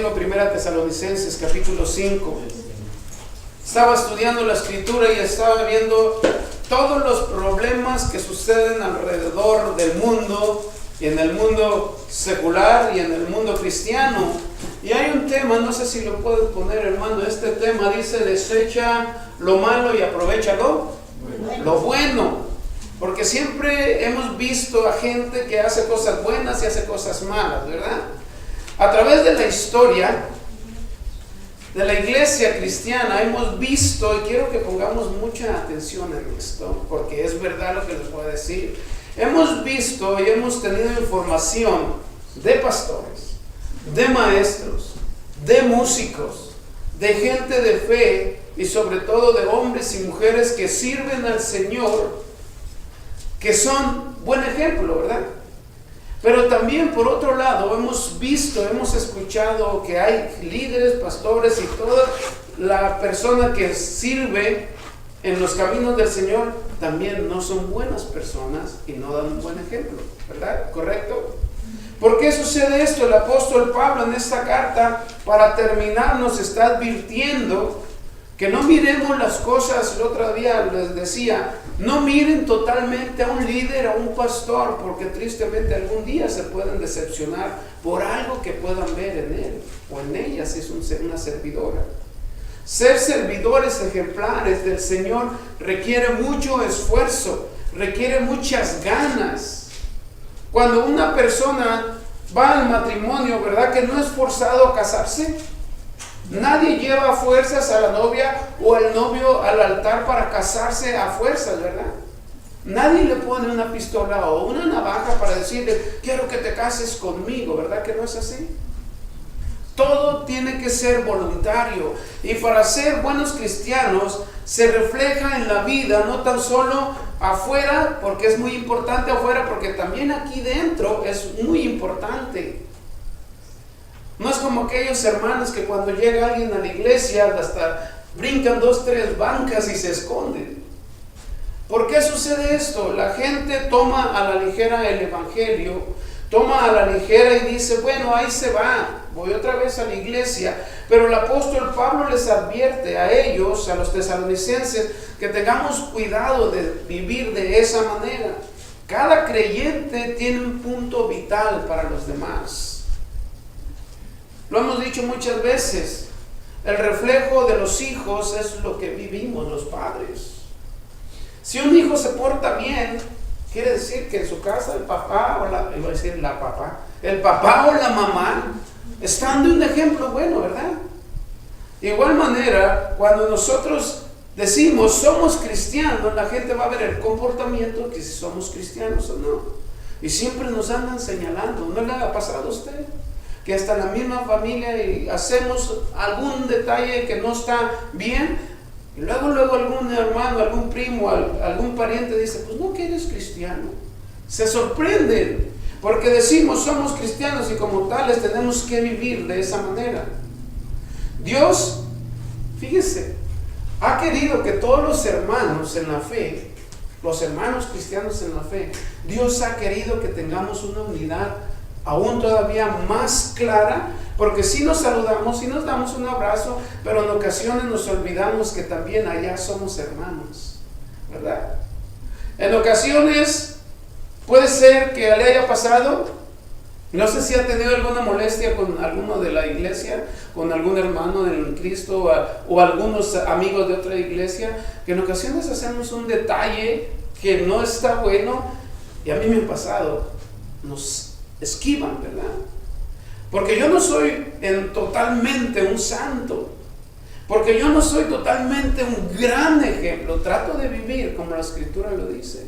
conmigo 1 Tesalonicenses capítulo 5. Estaba estudiando la escritura y estaba viendo todos los problemas que suceden alrededor del mundo, y en el mundo secular y en el mundo cristiano. Y hay un tema, no sé si lo puedes poner, hermano. Este tema dice: desecha lo malo y aprovecha lo bueno. Porque siempre hemos visto a gente que hace cosas buenas y hace cosas malas, ¿verdad? A través de la historia de la iglesia cristiana hemos visto, y quiero que pongamos mucha atención en esto, porque es verdad lo que les voy a decir. Hemos visto y hemos tenido información de pastores, de maestros, de músicos, de gente de fe y sobre todo de hombres y mujeres que sirven al Señor, que son buen ejemplo, ¿verdad? Pero también por otro lado hemos visto, hemos escuchado que hay líderes, pastores y toda la persona que sirve en los caminos del Señor también no son buenas personas y no dan un buen ejemplo, ¿verdad? ¿Correcto? ¿Por qué sucede esto? El apóstol Pablo en esta carta, para terminar, nos está advirtiendo que no miremos las cosas. El otro día les decía, no miren totalmente a un líder, a un pastor, porque tristemente algún día se pueden decepcionar por algo que puedan ver en él o en ella si es una servidora. Ser servidores ejemplares del Señor requiere mucho esfuerzo, requiere muchas ganas. Cuando una persona va al matrimonio, ¿verdad que no es forzado a casarse? Nadie lleva a fuerzas a la novia o al novio al altar para casarse a fuerzas, ¿verdad? Nadie le pone una pistola o una navaja para decirle, quiero que te cases conmigo, ¿verdad que no es así? Todo tiene que ser voluntario, y para ser buenos cristianos se refleja en la vida, no tan solo afuera, porque es muy importante afuera, porque también aquí dentro es muy importante. No es como aquellos hermanos que cuando llega alguien a la iglesia hasta brincan 2, 3 bancas y se esconden. ¿Por qué sucede esto? La gente toma a la ligera el evangelio, toma a la ligera y dice, bueno, ahí se va, voy otra vez a la iglesia. Pero el apóstol Pablo les advierte a ellos, a los tesalonicenses, que tengamos cuidado de vivir de esa manera. Cada creyente tiene un punto vital para los demás. Lo hemos dicho muchas veces, el reflejo de los hijos es lo que vivimos los padres. Si un hijo se porta bien, quiere decir que en su casa el papá o el papá o la mamá están de un ejemplo bueno, ¿verdad? De igual manera, cuando nosotros decimos somos cristianos, la gente va a ver el comportamiento, que si somos cristianos o no. Y siempre nos andan señalando. ¿No le ha pasado a usted? Que hasta la misma familia y hacemos algún detalle que no está bien, y luego algún hermano, algún primo, algún pariente dice, pues no, que eres cristiano. Se sorprenden porque decimos somos cristianos y como tales tenemos que vivir de esa manera. Dios, fíjese, ha querido que todos los hermanos en la fe, los hermanos cristianos en la fe, Dios ha querido que tengamos una unidad aún todavía más clara, porque si nos saludamos, si nos damos un abrazo, pero en ocasiones nos olvidamos que también allá somos hermanos, ¿verdad? En ocasiones puede ser que le haya pasado, no sé si ha tenido alguna molestia con alguno de la iglesia, con algún hermano en Cristo o algunos amigos de otra iglesia, que en ocasiones hacemos un detalle que no está bueno, y a mí me ha pasado, nos esquivan, ¿verdad? Porque yo no soy totalmente un santo, porque yo no soy totalmente un gran ejemplo. Trato de vivir como la escritura lo dice.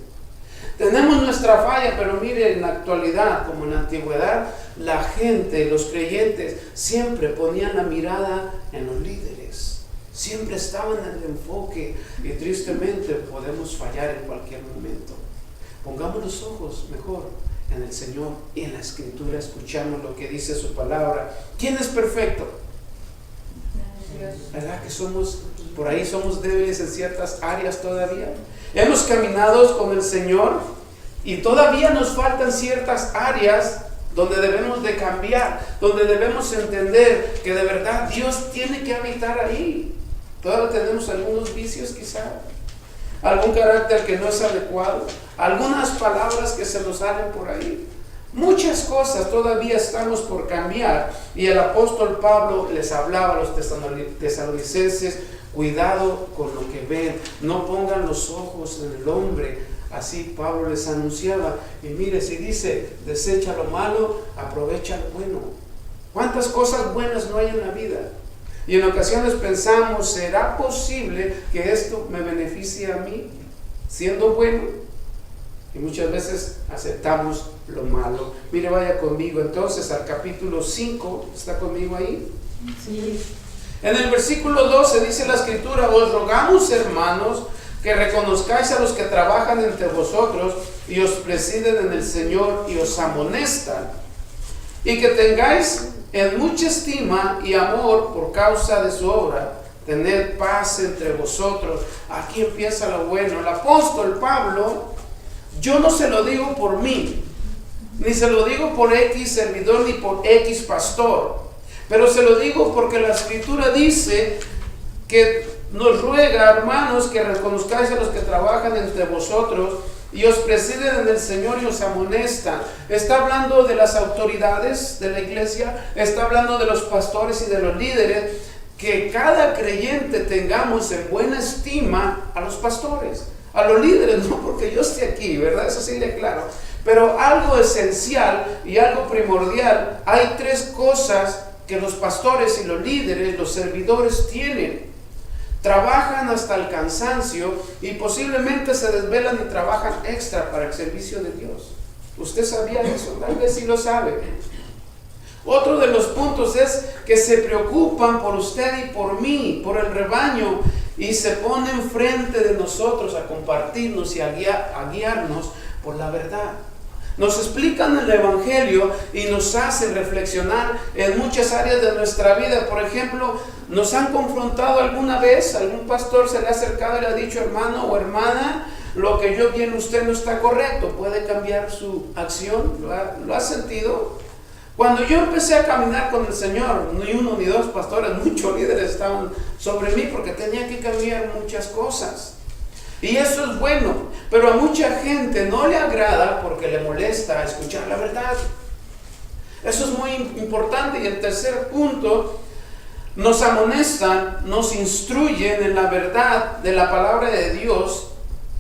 Tenemos nuestra falla, pero mire, en la actualidad como en la antigüedad, la gente, los creyentes siempre ponían la mirada en los líderes, siempre estaban en el enfoque, y tristemente podemos fallar en cualquier momento. Pongamos los ojos mejor en el Señor y en la escritura, escuchamos lo que dice su palabra. ¿Quién es perfecto? ¿Verdad que por ahí somos débiles en ciertas áreas todavía? Hemos caminado con el Señor y todavía nos faltan ciertas áreas donde debemos de cambiar, donde debemos entender que de verdad Dios tiene que habitar ahí. Todavía tenemos algunos vicios quizá, algún carácter que no es adecuado, algunas palabras que se nos salen por ahí. Muchas cosas todavía estamos por cambiar, y el apóstol Pablo les hablaba a los tesalonicenses: cuidado con lo que ven, no pongan los ojos en el hombre. Así Pablo les anunciaba. Y mire, si dice desecha lo malo, aprovecha lo bueno. ¿Cuántas cosas buenas no hay en la vida? Y en ocasiones pensamos: ¿será posible que esto me beneficie a mí siendo bueno? Y muchas veces aceptamos lo malo. Mire, vaya conmigo entonces al capítulo 5. ¿Está conmigo ahí? Sí. En el versículo 12 dice la Escritura: os rogamos, hermanos, que reconozcáis a los que trabajan entre vosotros y os presiden en el Señor y os amonestan, y que tengáis en mucha estima y amor por causa de su obra. Tened paz entre vosotros. Aquí empieza lo bueno. El apóstol Pablo, yo no se lo digo por mí, ni se lo digo por X servidor, ni por X pastor, pero se lo digo porque la Escritura dice que nos ruega, hermanos, que reconozcáis a los que trabajan entre vosotros y os presiden en el Señor y os amonestan. Está hablando de las autoridades de la iglesia, está hablando de los pastores y de los líderes, que cada creyente tengamos en buena estima a los pastores, a los líderes, no porque yo esté aquí, ¿verdad? Eso sí le aclaro. Pero algo esencial y algo primordial, hay tres cosas que los pastores y los líderes, los servidores tienen. Trabajan hasta el cansancio y posiblemente se desvelan y trabajan extra para el servicio de Dios. ¿Usted sabía eso? Tal vez sí lo sabe. Otro de los puntos es que se preocupan por usted y por mí, por el rebaño, y se ponen frente de nosotros a compartirnos y a guiarnos por la verdad. Nos explican el Evangelio y nos hacen reflexionar en muchas áreas de nuestra vida. Por ejemplo, nos han confrontado alguna vez, algún pastor se le ha acercado y le ha dicho: hermano o hermana, lo que yo vi en usted no está correcto. ¿Puede cambiar su acción? ¿Lo ha sentido? Cuando yo empecé a caminar con el Señor, ni uno ni dos pastores, muchos líderes estaban sobre mí porque tenía que cambiar muchas cosas. Y eso es bueno, pero a mucha gente no le agrada porque le molesta escuchar la verdad. Eso es muy importante. Y el tercer punto, nos amonestan, nos instruyen en la verdad de la palabra de Dios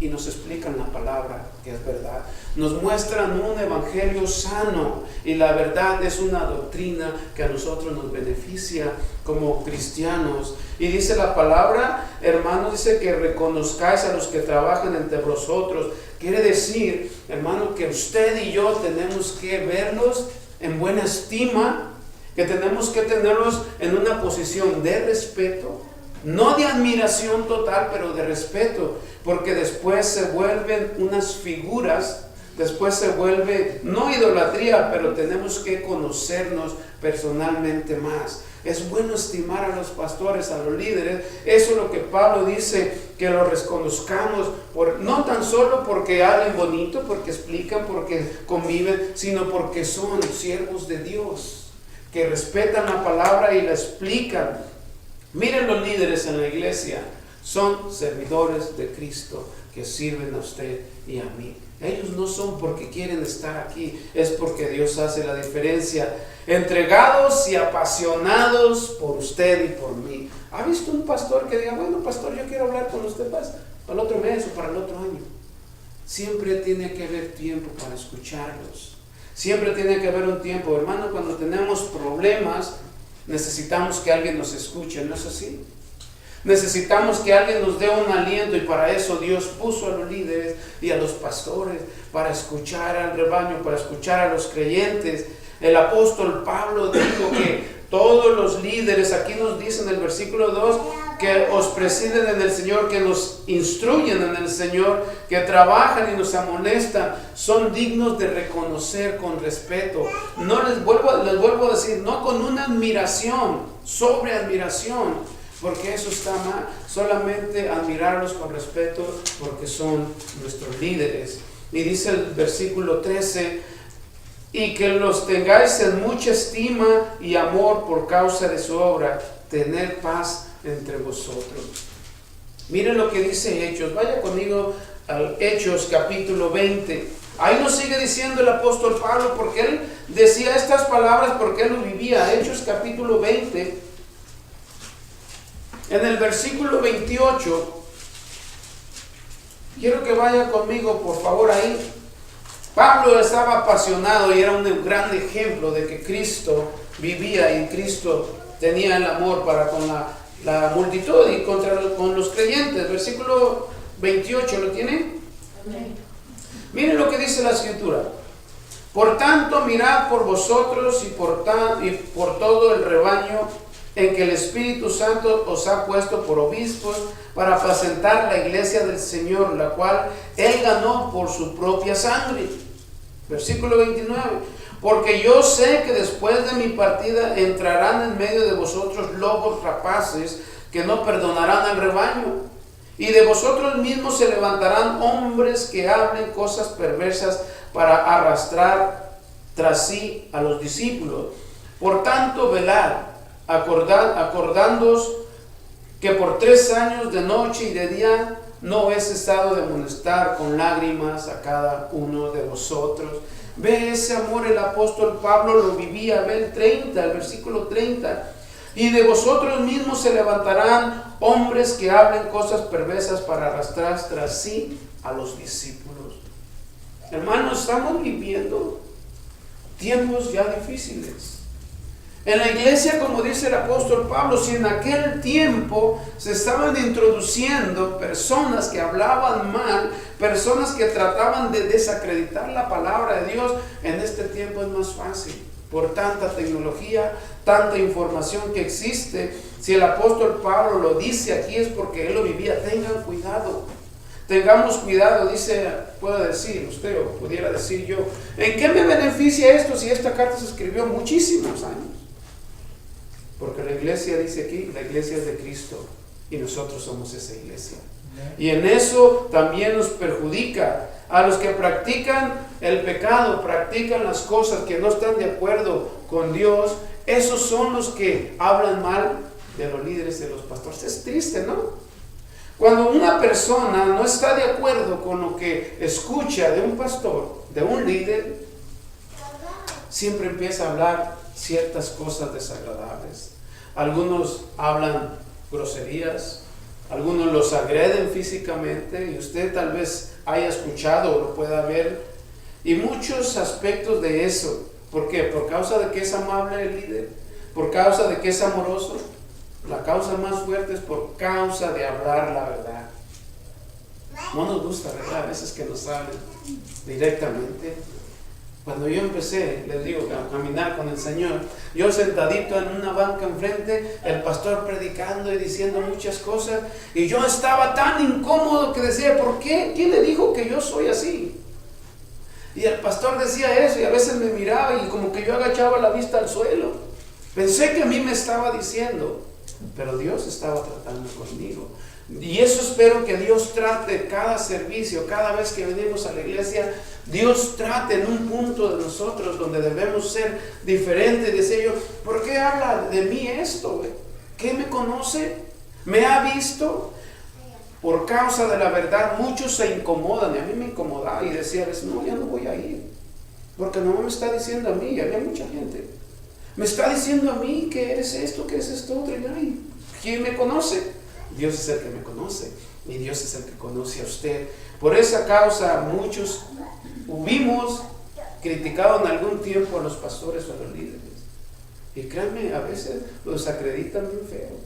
y nos explican la palabra que es verdad. Nos muestran un evangelio sano, y la verdad es una doctrina que a nosotros nos beneficia como cristianos. Y dice la palabra, hermanos, dice que reconozcáis a los que trabajan entre vosotros. Quiere decir, hermano, que usted y yo tenemos que verlos en buena estima, que tenemos que tenerlos en una posición de respeto, no de admiración total, pero de respeto, porque después se vuelven unas figuras, después se vuelve, no idolatría, pero tenemos que conocernos personalmente más. Es bueno estimar a los pastores, a los líderes. Eso es lo que Pablo dice, que los reconozcamos, no tan solo porque hablen bonito, porque explican, porque conviven, sino porque son siervos de Dios, que respetan la palabra y la explican. Miren, los líderes en la iglesia son servidores de Cristo que sirven a usted y a mí. Ellos no son porque quieren estar aquí, es porque Dios hace la diferencia. Entregados y apasionados por usted y por mí. ¿Ha visto un pastor que diga: bueno, pastor, yo quiero hablar con usted para el otro mes o para el otro año? Siempre tiene que haber tiempo para escucharlos. Siempre tiene que haber un tiempo, hermano. Cuando tenemos problemas, necesitamos que alguien nos escuche, ¿no es así? Necesitamos que alguien nos dé un aliento, y para eso Dios puso a los líderes y a los pastores, para escuchar al rebaño, para escuchar a los creyentes. El apóstol Pablo dijo que todos los líderes, aquí nos dice en el versículo 2, que os presiden en el Señor, que nos instruyen en el Señor, que trabajan y nos amonestan, son dignos de reconocer con respeto. No les vuelvo a decir, no con una admiración, sobre admiración, porque eso está mal. Solamente admirarlos con respeto porque son nuestros líderes. Y dice el versículo 13: y que los tengáis en mucha estima y amor por causa de su obra, tener paz entre vosotros. Miren lo que dice Hechos. Vaya conmigo al Hechos capítulo 20. Ahí nos sigue diciendo el apóstol Pablo, porque él decía estas palabras porque él lo vivía. Hechos capítulo 20, en el versículo 28. Quiero que vaya conmigo, por favor, ahí. Pablo estaba apasionado y era un gran ejemplo de que Cristo vivía y Cristo tenía el amor para con la multitud y con los creyentes. Versículo 28, ¿lo tiene? Amén. Miren lo que dice la Escritura. Por tanto, mirad por vosotros y por todo el rebaño en que el Espíritu Santo os ha puesto por obispos para apacentar la iglesia del Señor, la cual Él ganó por su propia sangre. Versículo 29. Porque yo sé que después de mi partida entrarán en medio de vosotros lobos rapaces que no perdonarán al rebaño. Y de vosotros mismos se levantarán hombres que hablen cosas perversas para arrastrar tras sí a los discípulos. Por tanto, velad, acordándoos que por 3 años de noche y de día no he cesado de amonestar con lágrimas a cada uno de vosotros. Ve ese amor, el apóstol Pablo lo vivía. Ve el versículo 30. Y de vosotros mismos se levantarán hombres que hablen cosas perversas para arrastrar tras sí a los discípulos. Hermanos, estamos viviendo tiempos ya difíciles. En la iglesia, como dice el apóstol Pablo, si en aquel tiempo se estaban introduciendo personas que hablaban mal, personas que trataban de desacreditar la palabra de Dios, en este tiempo es más fácil. Por tanta tecnología, tanta información que existe. Si el apóstol Pablo lo dice aquí es porque él lo vivía. Tengan cuidado. Tengamos cuidado, puede decir usted o pudiera decir yo, ¿en qué me beneficia esto si esta carta se escribió muchísimos años? Porque la iglesia dice aquí, la iglesia es de Cristo y nosotros somos esa iglesia. Y en eso también nos perjudica a los que practican el pecado, practican las cosas que no están de acuerdo con Dios. Esos son los que hablan mal de los líderes, de los pastores. Es triste, ¿no? Cuando una persona no está de acuerdo con lo que escucha de un pastor, de un líder, siempre empieza a hablar ciertas cosas desagradables. Algunos hablan groserías, algunos los agreden físicamente, y usted tal vez haya escuchado o lo pueda ver, y muchos aspectos de eso. ¿Por qué? Por causa de que es amable el líder, por causa de que es amoroso. La causa más fuerte es por causa de hablar la verdad. No nos gusta, ¿verdad? A veces que nos hablen directamente. Cuando yo empecé, les digo, a caminar con el Señor, yo sentadito en una banca enfrente, el pastor predicando y diciendo muchas cosas, y yo estaba tan incómodo que decía, ¿por qué? ¿Quién le dijo que yo soy así? Y el pastor decía eso, y a veces me miraba y como que yo agachaba la vista al suelo. Pensé que a mí me estaba diciendo, pero Dios estaba tratando conmigo. Y eso espero que Dios trate cada servicio, cada vez que venimos a la iglesia, Dios trate en un punto de nosotros donde debemos ser diferentes. Decía yo, ¿por qué habla de mí esto? ¿Qué me conoce? ¿Me ha visto? Por causa de la verdad, muchos se incomodan, y a mí me incomodaba y decía, no, ya no voy a ir, porque no me está diciendo a mí, y había mucha gente, me está diciendo a mí que eres esto, que eres esto otro, y ay, ¿quién me conoce? Dios es el que me conoce, y Dios es el que conoce a usted. Por esa causa muchos hubimos criticado en algún tiempo a los pastores o a los líderes, y créanme, a veces los acreditan bien feo,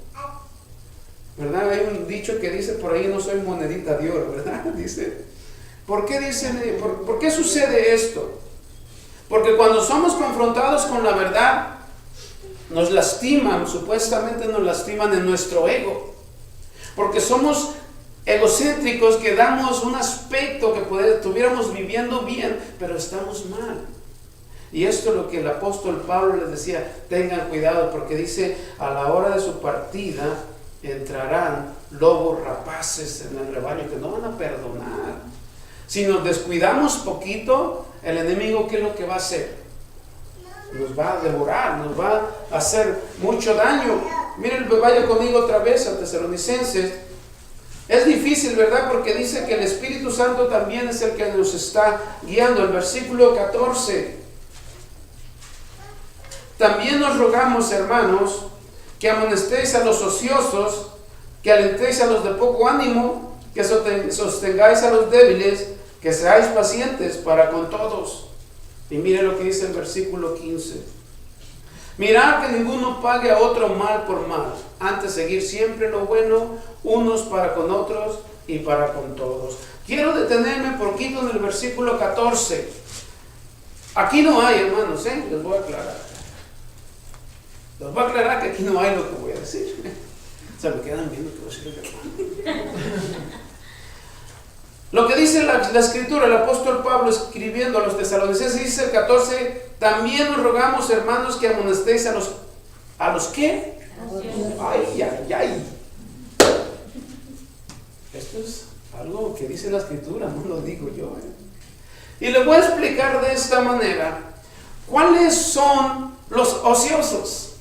¿verdad? Hay un dicho que dice por ahí, no soy monedita de oro, ¿verdad? Dice, ¿por qué sucede esto? Porque cuando somos confrontados con la verdad, nos lastiman, supuestamente nos lastiman en nuestro ego, porque somos egocéntricos, que damos un aspecto que estuviéramos viviendo bien, pero estamos mal. Y esto es lo que el apóstol Pablo les decía, tengan cuidado, porque dice, a la hora de su partida entrarán lobos rapaces en el rebaño que no van a perdonar. Si nos descuidamos poquito, el enemigo, ¿qué es lo que va a hacer? nos va a devorar, nos va a hacer mucho daño. Miren, vaya conmigo otra vez a Tesalonicenses. Es difícil, ¿verdad? Porque dice que el Espíritu Santo también es el que nos está guiando. El versículo 14. También nos rogamos, hermanos, que amonestéis a los ociosos, que alentéis a los de poco ánimo, que sostengáis a los débiles, que seáis pacientes para con todos. Y mire lo que dice el versículo 15. Mirad que ninguno pague a otro mal por mal, antes seguir siempre lo bueno, unos para con otros y para con todos. Quiero detenerme poquito en el versículo 14. Aquí no hay, hermanos, les voy a aclarar. Les voy a aclarar que aquí no hay lo que voy a decir. O sea, me quedan viendo que voy a decir. Lo que dice la Escritura, el apóstol Pablo escribiendo a los tesalonicenses, dice el 14, también nos rogamos, hermanos, que amonestéis ¿a los qué? Ay, ay, ay. Esto es algo que dice la Escritura, no lo digo yo. Y le voy a explicar de esta manera, ¿cuáles son los ociosos?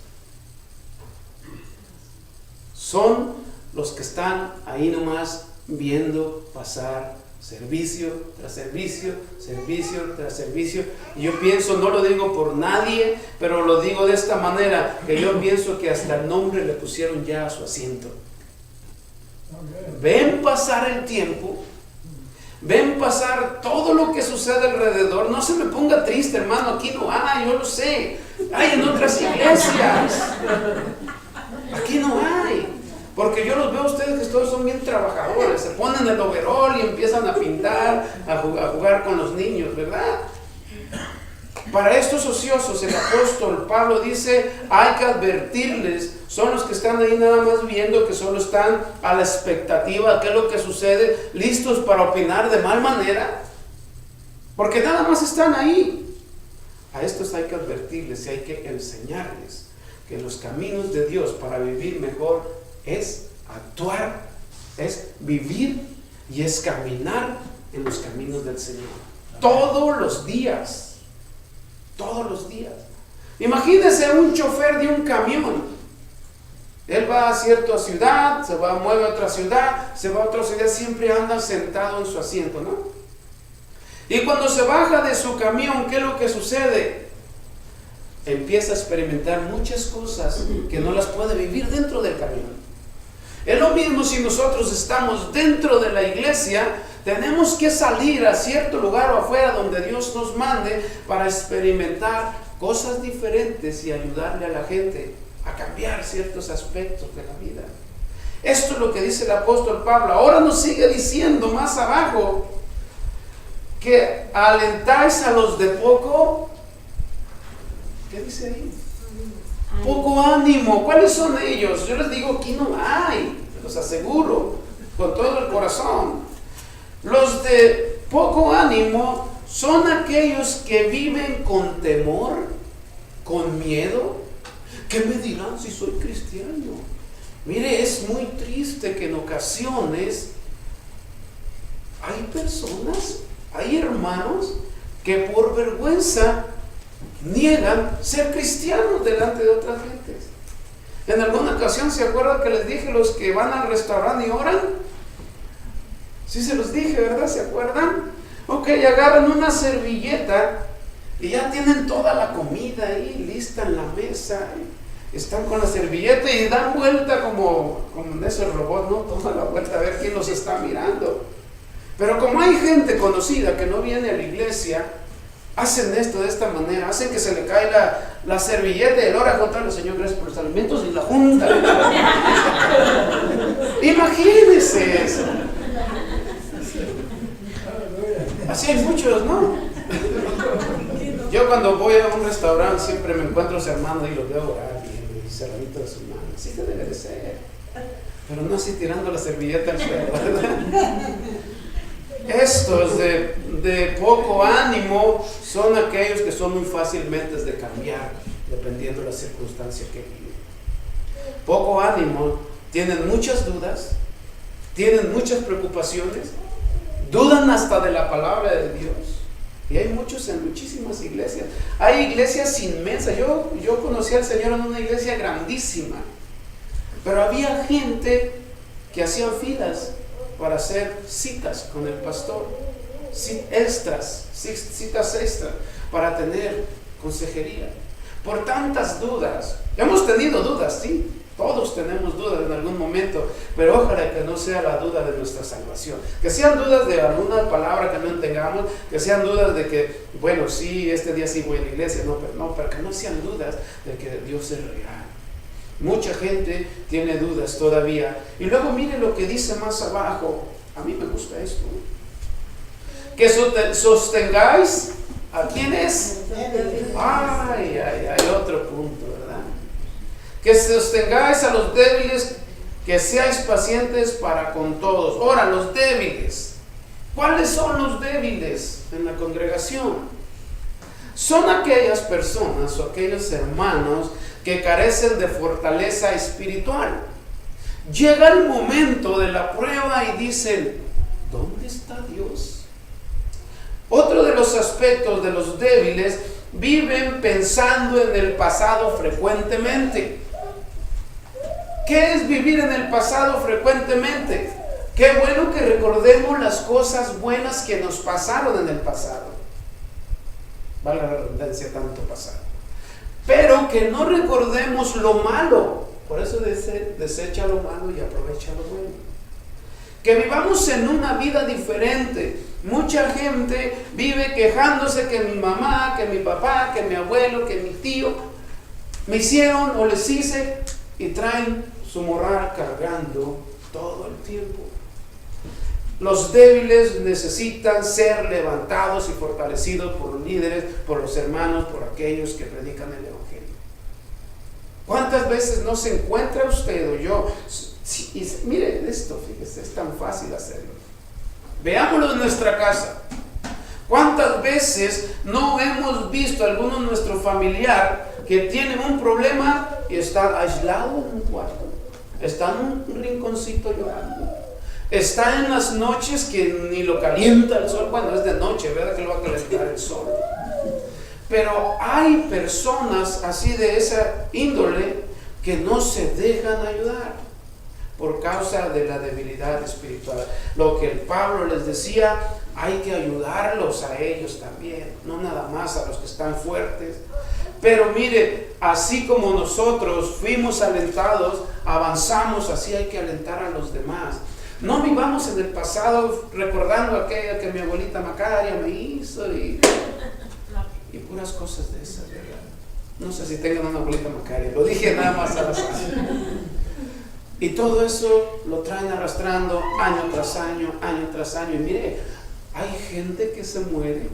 Son los que están ahí nomás viendo pasar servicio tras servicio, servicio tras servicio. Y yo pienso, no lo digo por nadie, pero lo digo de esta manera, que yo pienso que hasta el nombre le pusieron ya a su asiento. Ven pasar el tiempo, ven pasar todo lo que sucede alrededor. No se me ponga triste, hermano, aquí no hay, yo lo sé, hay en otras iglesias, aquí no hay. Porque yo los veo a ustedes que todos son bien trabajadores, se ponen el overol y empiezan a pintar, a jugar con los niños, ¿verdad? Para estos ociosos el apóstol Pablo dice, hay que advertirles, son los que están ahí nada más viendo, que solo están a la expectativa de qué es lo que sucede, listos para opinar de mal manera, porque nada más están ahí. A estos hay que advertirles y hay que enseñarles que los caminos de Dios para vivir mejor es actuar, es vivir y es caminar en los caminos del Señor. Todos los días. Todos los días. Imagínese un chofer de un camión. Él va a cierta ciudad, se va, mueve a otra ciudad, se va a otra ciudad, siempre anda sentado en su asiento, ¿no? Y cuando se baja de su camión, ¿qué es lo que sucede? Empieza a experimentar muchas cosas que no las puede vivir dentro del camión. Es lo mismo si nosotros estamos dentro de la iglesia, tenemos que salir a cierto lugar o afuera donde Dios nos mande para experimentar cosas diferentes y ayudarle a la gente a cambiar ciertos aspectos de la vida. Esto es lo que dice el apóstol Pablo. Ahora nos sigue diciendo más abajo que alentáis a los de poco. ¿Qué dice ahí? Poco ánimo. ¿Cuáles son ellos? Yo les digo, aquí no hay, los aseguro con todo el corazón. Los de poco ánimo son aquellos que viven con temor, con miedo. ¿Qué me dirán si soy cristiano? Mire, es muy triste que en ocasiones hay personas, hay hermanos que por vergüenza niegan ser cristianos delante de otras gentes. En alguna ocasión, ¿se acuerdan que les dije los que van al restaurante y oran? Sí se los dije, ¿verdad? ¿Se acuerdan? Ok, agarran una servilleta y ya tienen toda la comida ahí lista en la mesa. Están con la servilleta y dan vuelta como en esos robots, ¿no? Toman la vuelta a ver quién los está mirando. Pero como hay gente conocida que no viene a la iglesia, hacen esto de esta manera, hacen que se le cae la servilleta y él ora contra el Señor, gracias por los alimentos, y la junta. Imagínense eso. Así hay muchos, ¿no? Yo cuando voy a un restaurante siempre me encuentro a los hermanos y los veo orar y cerradito de sus manos. Así que debe de ser. Pero no así tirando la servilleta al suelo, ¿verdad? Estos de poco ánimo son aquellos que son muy fácilmente de cambiar, dependiendo de la circunstancia que viven. Poco ánimo, tienen muchas dudas, tienen muchas preocupaciones, dudan hasta de la palabra de Dios. Y hay muchos en muchísimas iglesias. Hay iglesias inmensas. Yo conocí al Señor en una iglesia grandísima, pero había gente que hacían filas para hacer citas con el pastor, citas extras para tener consejería. Por tantas dudas. Hemos tenido dudas, sí. Todos tenemos dudas en algún momento, pero ojalá que no sea la duda de nuestra salvación. Que sean dudas de alguna palabra que no entendamos, que sean dudas de que, bueno, sí, este día sí voy a la iglesia, pero que no sean dudas de que Dios es real. Mucha gente tiene dudas todavía. Y luego mire lo que dice más abajo. A mí me gusta esto. Que sostengáis a quiénes. Ay, otro punto, ¿verdad? Que sostengáis a los débiles, que seáis pacientes para con todos. Ahora, los débiles. ¿Cuáles son los débiles en la congregación? Son aquellas personas o aquellos hermanos que carecen de fortaleza espiritual. Llega el momento de la prueba y dicen, ¿dónde está Dios? Otro de los aspectos de los débiles, viven pensando en el pasado frecuentemente. ¿Qué es vivir en el pasado frecuentemente? Qué bueno que recordemos las cosas buenas que nos pasaron en el pasado. Vale la redundancia, tanto pasado. Pero que no recordemos lo malo. Por eso desecha lo malo y aprovecha lo bueno. Que vivamos en una vida diferente. Mucha gente vive quejándose que mi mamá, que mi papá, que mi abuelo, que mi tío me hicieron o les hice, y traen su morral cargando todo el tiempo. Los débiles necesitan ser levantados y fortalecidos por los líderes, por los hermanos, por aquellos que predican el evangelio. ¿Cuántas veces no se encuentra usted o yo? Mire esto, fíjese, es tan fácil hacerlo. Veámoslo en nuestra casa. ¿Cuántas veces no hemos visto a alguno de nuestro familiar que tiene un problema y está aislado en un cuarto? Está en un rinconcito llorando. Está en las noches que ni lo calienta el sol. Bueno, es de noche, ¿verdad? Que lo va a calentar el sol. Pero hay personas así de esa índole que no se dejan ayudar por causa de la debilidad espiritual. Lo que el Pablo les decía, hay que ayudarlos a ellos también, no nada más a los que están fuertes. Pero mire, así como nosotros fuimos alentados, avanzamos, así hay que alentar a los demás. No vivamos en el pasado recordando aquella que mi abuelita Macaria me hizo y puras cosas de esas, ¿verdad? No sé si tengan una abuelita Macaria, lo dije nada más al azar. Y todo eso lo traen arrastrando año tras año, año tras año. Y mire, hay gente que se muere,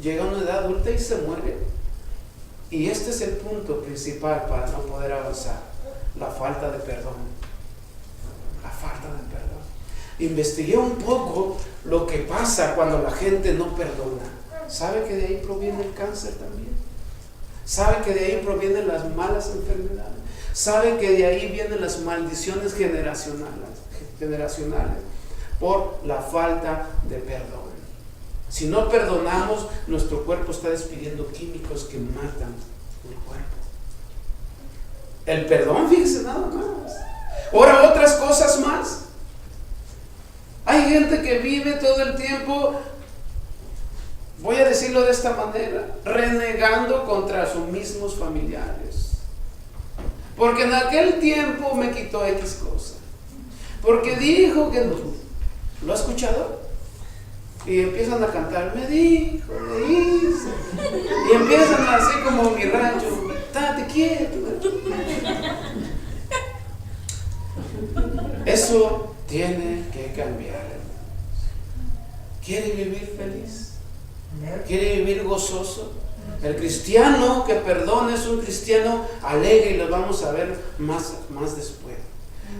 llega a una edad adulta y se muere. Y este es el punto principal para no poder avanzar: la falta de perdón. La falta de perdón. Investigué un poco lo que pasa cuando la gente no perdona. ¿Sabe que de ahí proviene el cáncer también? ¿Sabe que de ahí provienen las malas enfermedades? ¿Sabe que de ahí vienen las maldiciones generacionales? Por la falta de perdón. Si no perdonamos, nuestro cuerpo está despidiendo químicos que matan el cuerpo. El perdón, fíjese nada más. Ahora, otras cosas más. Hay gente que vive todo el tiempo, voy a decirlo de esta manera, renegando contra sus mismos familiares. Porque en aquel tiempo me quitó X cosa. Porque dijo que no. ¿Lo ha escuchado? Y empiezan a cantar, me dijo, me hizo. Y empiezan así como mi rancho, estate quieto. Eso tiene que cambiar, hermanos. ¿Quiere vivir feliz? ¿Quiere vivir gozoso? El cristiano que perdona es un cristiano alegre, y lo vamos a ver más después.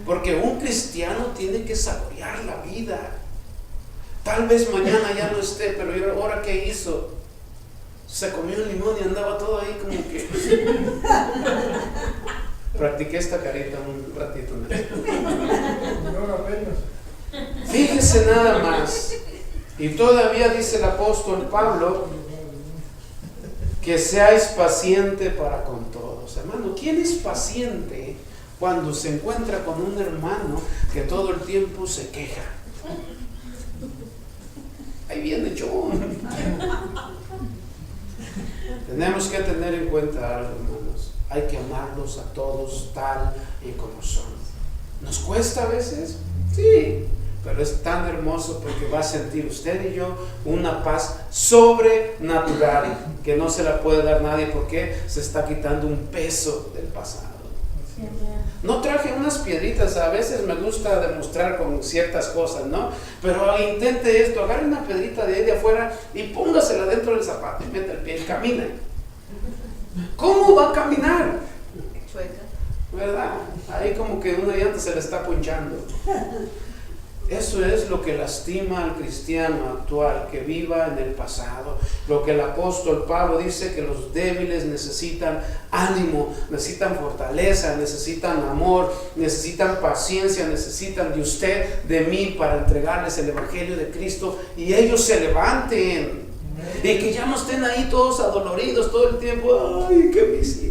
Porque un cristiano tiene que saborear la vida. Tal vez mañana ya no esté, pero ahora ¿qué hizo? Se comió un limón y andaba todo ahí como que... Practiqué esta carita un ratito. Fíjese nada más. Y todavía dice el apóstol Pablo que seáis paciente para con todos. Hermano, ¿quién es paciente cuando se encuentra con un hermano que todo el tiempo se queja? Ahí viene John. Tenemos que tener en cuenta algo, hermanos. Hay que amarlos a todos tal y como son. ¿Nos cuesta a veces? Sí, pero es tan hermoso porque va a sentir usted y yo una paz sobrenatural que no se la puede dar nadie porque se está quitando un peso del pasado. No traje unas piedritas, a veces me gusta demostrar con ciertas cosas, ¿no? Pero intente esto, agarre una piedrita de ahí de afuera y póngasela dentro del zapato y meta el pie y camina. ¿Cómo va a caminar? Chueca. ¿Verdad? Ahí como que una llanta se le está punchando. Eso es lo que lastima al cristiano actual, que viva en el pasado. Lo que el apóstol Pablo dice, que los débiles necesitan ánimo, necesitan fortaleza, necesitan amor, necesitan paciencia, necesitan de usted, de mí, para entregarles el evangelio de Cristo y ellos se levanten. Y que ya no estén ahí todos adoloridos todo el tiempo. Ay, qué miseria.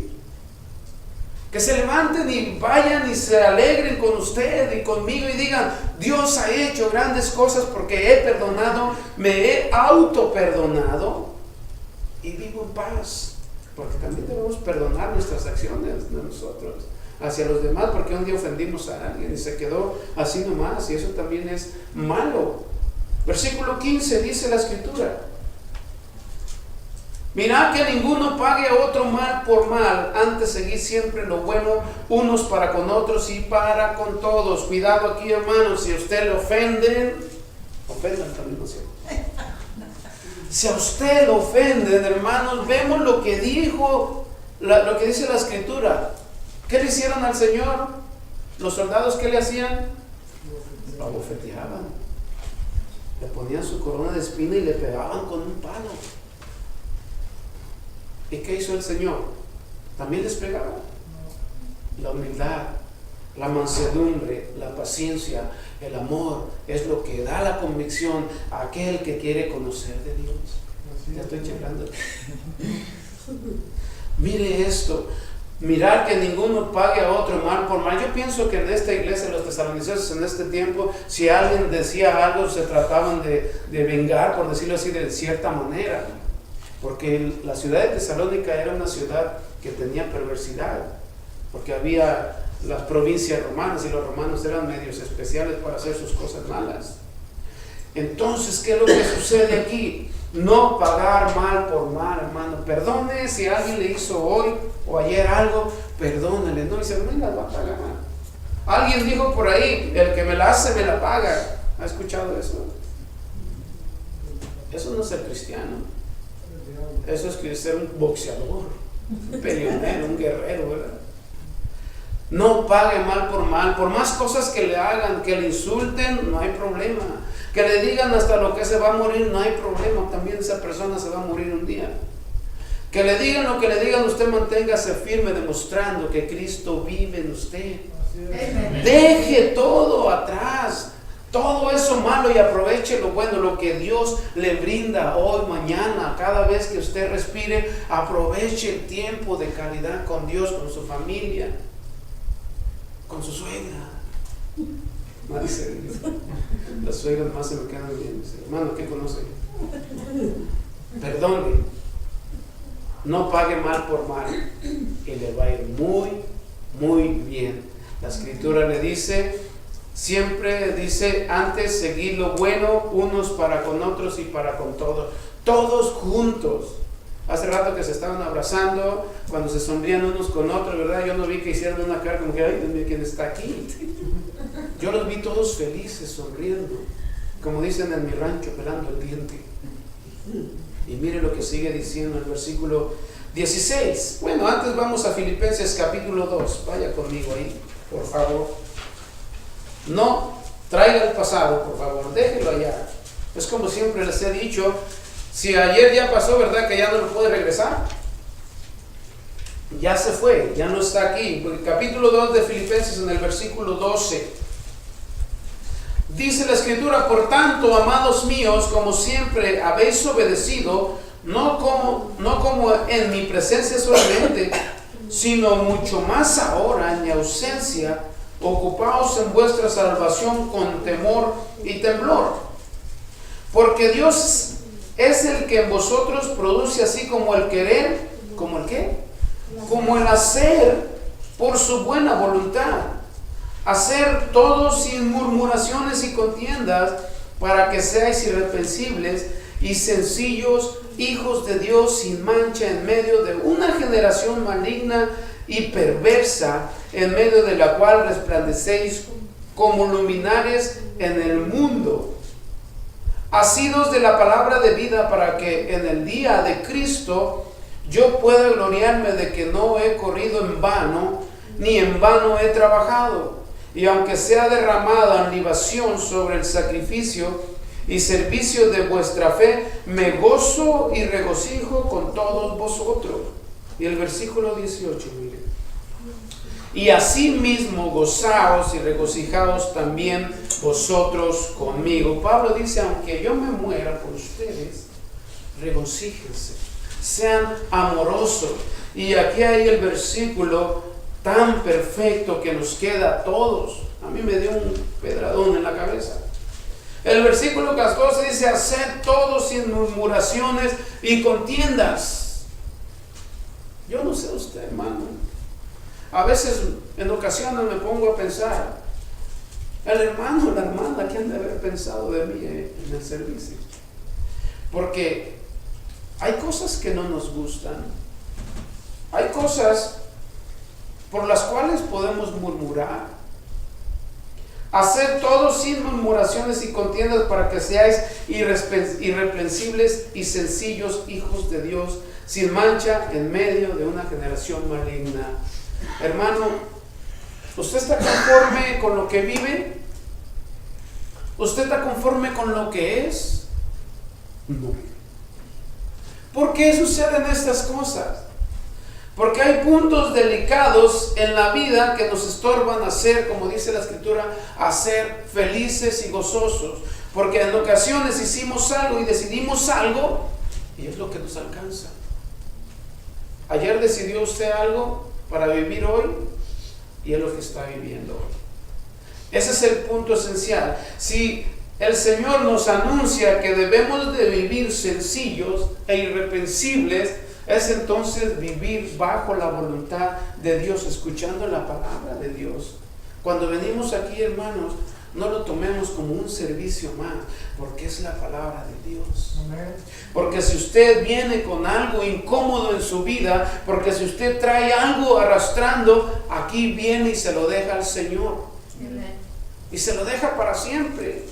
Que se levanten y vayan y se alegren con usted y conmigo y digan: Dios ha hecho grandes cosas porque he perdonado, me he autoperdonado y vivo en paz. Porque también debemos perdonar nuestras acciones de nosotros hacia los demás, porque un día ofendimos a alguien y se quedó así nomás, y eso también es malo. Versículo 15 dice la escritura: mirad que ninguno pague a otro mal por mal, antes seguid siempre lo bueno unos para con otros y para con todos. Cuidado aquí, hermanos, si a usted le ofenden también, ¿no es cierto? Si a usted lo ofenden, hermanos, vemos lo que dijo, lo que dice la escritura. ¿Qué le hicieron al Señor? Los soldados, ¿qué le hacían? Lo abofeteaban, le ponían su corona de espina y le pegaban con un palo. ¿Y qué hizo el Señor? ¿También les pegaba? La humildad, la mansedumbre, la paciencia, el amor es lo que da la convicción a aquel que quiere conocer de Dios. Ya estoy charlando. Mire esto: mirar que ninguno pague a otro mal por mal. Yo pienso que en esta iglesia, los tesalonicenses en este tiempo, si alguien decía algo, se trataban de vengar, por decirlo así, de cierta manera. Porque la ciudad de Tesalónica era una ciudad que tenía perversidad, porque había las provincias romanas y los romanos eran medios especiales para hacer sus cosas malas. Entonces, ¿qué es lo que sucede aquí? No pagar mal por mal, hermano. Perdone si alguien le hizo hoy o ayer algo, perdónele. No dice: no me la va a pagar. Alguien dijo por ahí: el que me la hace me la paga. ¿Ha escuchado eso? Eso no es ser cristiano. Eso es ser un boxeador, un peleonero, un guerrero, ¿verdad? No pague mal, por más cosas que le hagan, que le insulten, no hay problema. Que le digan hasta lo que se va a morir, no hay problema. También esa persona se va a morir un día. Que le digan lo que le digan, usted manténgase firme, demostrando que Cristo vive en usted. Deje todo atrás, todo eso malo, y aproveche lo bueno, lo que Dios le brinda hoy, mañana. Cada vez que usted respire, aproveche el tiempo de calidad con Dios, con su familia, con su suegra. Las suegras más se me quedan bien. Hermano, ¿qué conoce? Perdone, no pague mal por mal y le va a ir muy, muy bien. La escritura le dice, siempre dice, antes seguid lo bueno unos para con otros y para con todos, todos juntos. Hace rato que se estaban abrazando, cuando se sonrían unos con otros, ¿verdad? Yo no vi que hicieran una cara como que, ay, Dios mío, ¿quién está aquí? Yo los vi todos felices, sonriendo, como dicen en mi rancho, pelando el diente. Y mire lo que sigue diciendo el versículo 16. Bueno, antes vamos a Filipenses capítulo 2. Vaya conmigo ahí, por favor. No traiga el pasado, por favor, déjelo allá. Es como siempre les he dicho, si ayer ya pasó, ¿verdad? Que ya no lo puede regresar. Ya se fue, ya no está aquí. Capítulo 2 de Filipenses, en el versículo 12. Dice la Escritura: por tanto, amados míos, como siempre habéis obedecido, no como en mi presencia solamente, sino mucho más ahora en mi ausencia, ocupaos en vuestra salvación con temor y temblor. Porque Dios es el que en vosotros produce así como el querer, ¿como el qué? Como el hacer por su buena voluntad. Hacer todo sin murmuraciones y contiendas, para que seáis irreprensibles y sencillos, hijos de Dios sin mancha en medio de una generación maligna y perversa, en medio de la cual resplandecéis como luminares en el mundo, asidos de la palabra de vida, para que en el día de Cristo yo pueda gloriarme de que no he corrido en vano, ni en vano he trabajado. Y aunque sea derramada libación sobre el sacrificio y servicio de vuestra fe, me gozo y regocijo con todos vosotros. Y el versículo 18, miren. Y asimismo gozaos y regocijaos también vosotros conmigo. Pablo dice: aunque yo me muera por ustedes, regocíjense, sean amorosos. Y aquí hay el versículo tan perfecto que nos queda a todos. A mí me dio un pedradón en la cabeza. El versículo 14 dice: haced todo sin murmuraciones y contiendas. Yo no sé usted, hermano, a veces, en ocasiones me pongo a pensar, el hermano o la hermana que han de haber pensado de mí en el servicio. Porque hay cosas que no nos gustan, hay cosas por las cuales podemos murmurar. Hacer todo sin murmuraciones y contiendas, para que seáis irreprensibles y sencillos, hijos de Dios, sin mancha en medio de una generación maligna. Hermano, ¿usted está conforme con lo que vive? ¿Usted está conforme con lo que es? No. ¿Por qué suceden estas cosas? Porque hay puntos delicados en la vida que nos estorban a ser, como dice la Escritura, a ser felices y gozosos. Porque en ocasiones hicimos algo y decidimos algo, y es lo que nos alcanza. Ayer decidió usted algo para vivir hoy, y es lo que está viviendo hoy. Ese es el punto esencial. Si el Señor nos anuncia que debemos de vivir sencillos e irreprensibles, es entonces vivir bajo la voluntad de Dios, escuchando la palabra de Dios. Cuando venimos aquí, hermanos, no lo tomemos como un servicio más, porque es la palabra de Dios. Amén. Porque si usted viene con algo incómodo en su vida, porque si usted trae algo arrastrando, aquí viene y se lo deja al Señor. Amén. Y se lo deja para siempre.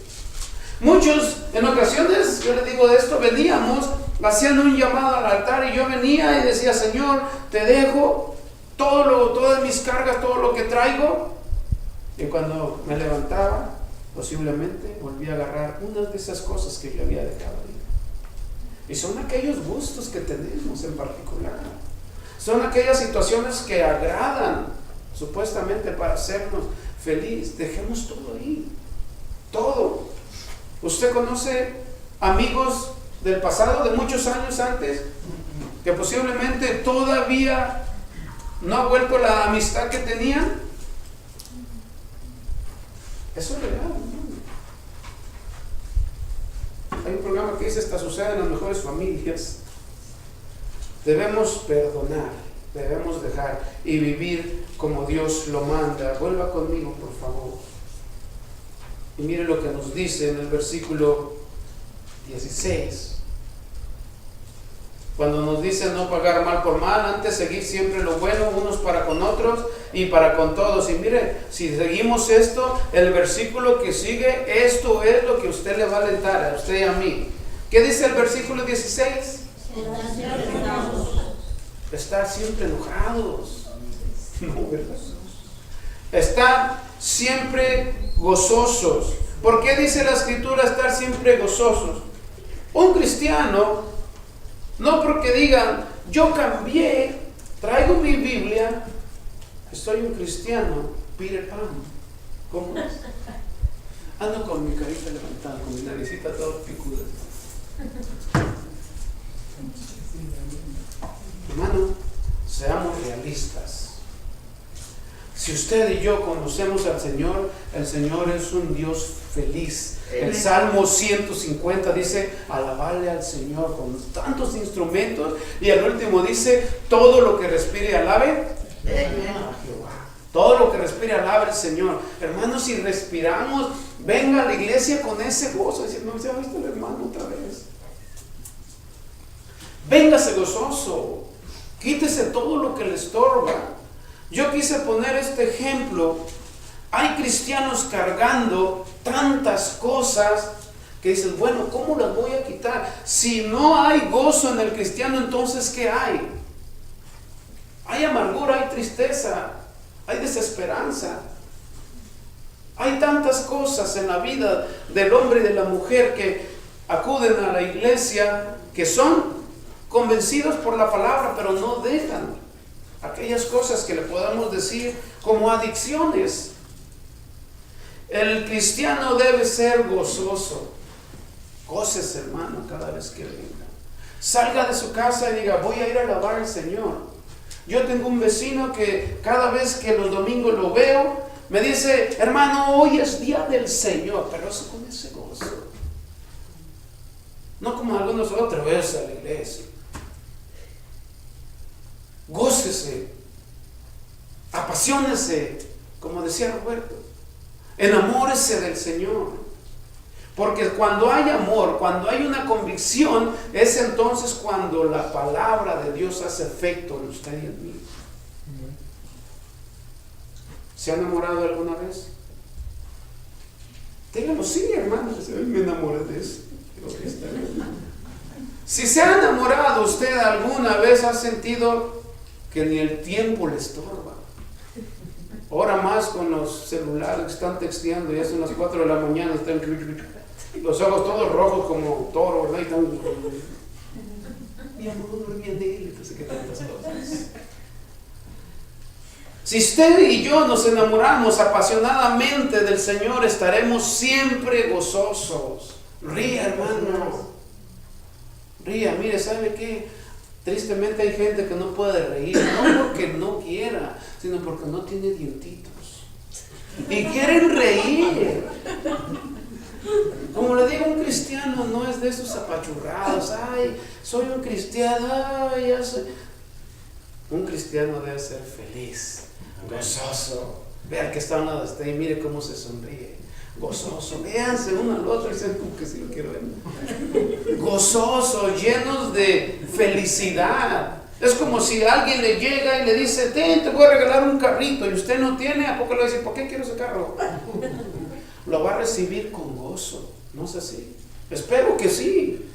Muchos, en ocasiones, yo les digo de esto, veníamos, hacían un llamado al altar, y yo venía y decía: Señor, te dejo todas mis cargas, todo lo que traigo. Y cuando me levantaba, posiblemente volví a agarrar una de esas cosas que yo había dejado ahí. Y son aquellos gustos que tenemos en particular. Son aquellas situaciones que agradan supuestamente para hacernos feliz. Dejemos todo ahí, todo. ¿Usted conoce amigos del pasado, de muchos años antes, que posiblemente todavía no ha vuelto la amistad que tenían? Eso es real, ¿no? Hay un programa que dice: hasta sucede en las mejores familias. Debemos perdonar, debemos dejar y vivir como Dios lo manda. Vuelva conmigo, por favor. Y mire lo que nos dice en el versículo 16. Cuando nos dice no pagar mal por mal, antes seguir siempre lo bueno, unos para con otros y para con todos. Y mire, si seguimos esto, el versículo que sigue, esto es lo que usted le va a alentar a usted y a mí. ¿Qué dice el versículo 16? Estar siempre enojados. No, ¿verdad? Estar siempre gozosos. ¿Por qué dice la Escritura estar siempre gozosos? Un cristiano, no porque digan yo cambié, traigo mi Biblia, soy un cristiano, Peter Pan. ¿Cómo es? Ando con mi carita levantada, con mi naricita toda picuda. Hermano, seamos realistas. Si usted y yo conocemos al Señor, el Señor es un Dios feliz. El Salmo 150 dice, alabarle al Señor con tantos instrumentos. Y el último dice, todo lo que respire alabe a Jehová. Todo lo que respire alabe al Señor. Hermanos, si respiramos, venga a la iglesia con ese gozo. Decir, no, ¿se ha visto el hermano otra vez? Véngase gozoso. Quítese todo lo que le estorba. Yo quise poner este ejemplo. Hay cristianos cargando tantas cosas que dicen, bueno, ¿cómo las voy a quitar? Si no hay gozo en el cristiano, entonces ¿qué hay? Hay amargura, hay tristeza, hay desesperanza. Hay tantas cosas en la vida del hombre y de la mujer que acuden a la iglesia, que son convencidos por la palabra, pero no dejan aquellas cosas que le podamos decir como adicciones. El cristiano debe ser gozoso. Gócese, hermano, cada vez que venga. Salga de su casa y diga, voy a ir a alabar al Señor. Yo tengo un vecino que cada vez que los domingos lo veo, me dice, hermano, hoy es día del Señor, pero eso con ese gozo. No como algunos otra vez a la iglesia. Gócese, apasionese, como decía Roberto, enamórese del Señor, porque cuando hay amor, cuando hay una convicción, es entonces cuando la palabra de Dios hace efecto en usted y en mí. ¿Se ha enamorado alguna vez? Dígalo, sí, hermano, me enamoré de eso. Si se ha enamorado usted alguna vez, ha sentido que ni el tiempo le estorba. Ahora más con los celulares que están texteando, ya son las 4 de la mañana, están los ojos todos rojos como toro, ¿verdad? Y están, mi amor, mi anhelo, no sé qué tantas cosas. Si usted y yo nos enamoramos apasionadamente del Señor, estaremos siempre gozosos. Ría, hermano. Ría, mire, ¿sabe qué? Tristemente hay gente que no puede reír, no porque no quiera, sino porque no tiene dientitos. Y quieren reír. Como le digo, un cristiano no es de esos apachurrados. Ay, soy un cristiano, ay, ya soy. Un cristiano debe ser feliz, gozoso. Vea que está a un lado de usted y mire cómo se sonríe. Gozoso, véanse uno al otro y dicen como que sí lo quiero ver. Gozoso, llenos de felicidad. Es como si alguien le llega y le dice, te voy a regalar un carrito, y usted no tiene, ¿a poco le va a decir, ¿por qué quiero ese carro? Lo va a recibir con gozo, ¿no es así? Espero que sí,